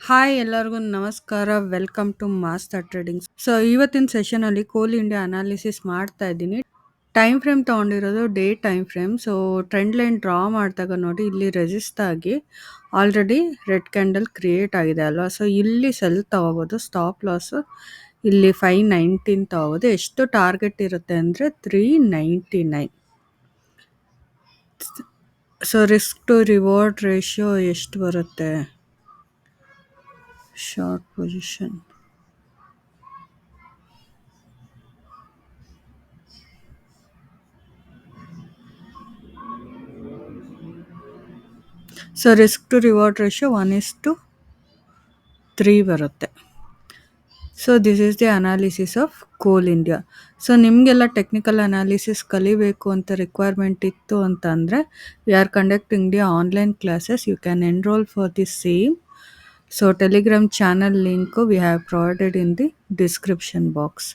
Hi ಎಲ್ಲರಿಗೂ ನಮಸ್ಕಾರ. Welcome to master tradings. So ಇವತ್ತಿನ ಸೆಷನಲ್ಲಿ ಕೋಲ್ ಇಂಡಿಯಾ ಅನಾಲಿಸಿಸ್ ಮಾಡ್ತಾ ಇದ್ದೀನಿ. ಟೈಮ್ ಫ್ರೇಮ್ ತೊಗೊಂಡಿರೋದು day time frame. So trend line draw ಮಾಡಿದಾಗ ನೋಡಿ ಇಲ್ಲಿ ರೆಸಿಸ್ಟ್ ಆಗಿ ಆಲ್ರೆಡಿ ರೆಡ್ ಕ್ಯಾಂಡಲ್ ಕ್ರಿಯೇಟ್ ಆಗಿದೆ ಅಲ್ವಾ. ಸೊ ಇಲ್ಲಿ ಸೆಲ್ ತಗೋಬೋದು. ಸ್ಟಾಪ್ ಲಾಸ್ ಇಲ್ಲಿ 519 ತಗೋಬೋದು. ಎಷ್ಟು ಟಾರ್ಗೆಟ್ ಇರುತ್ತೆ ಅಂದರೆ 399. So risk to reward ratio ಎಷ್ಟು ಬರುತ್ತೆ? Short position so risk to reward ratio 1:3 ಬರುತ್ತೆ. So this is the analysis of Coal India. So ನಿಮಗೆಲ್ಲ ಟೆಕ್ನಿಕಲ್ ಅನಾಲಿಸಿಸ್ ಕಲಿಬೇಕು ಅಂತ ರಿಕ್ವೈರ್ಮೆಂಟ್ ಇತ್ತು ಅಂತಂದರೆ we are conducting the online classes. You can enrol for the same. So Telegram channel link we have provided in the description box.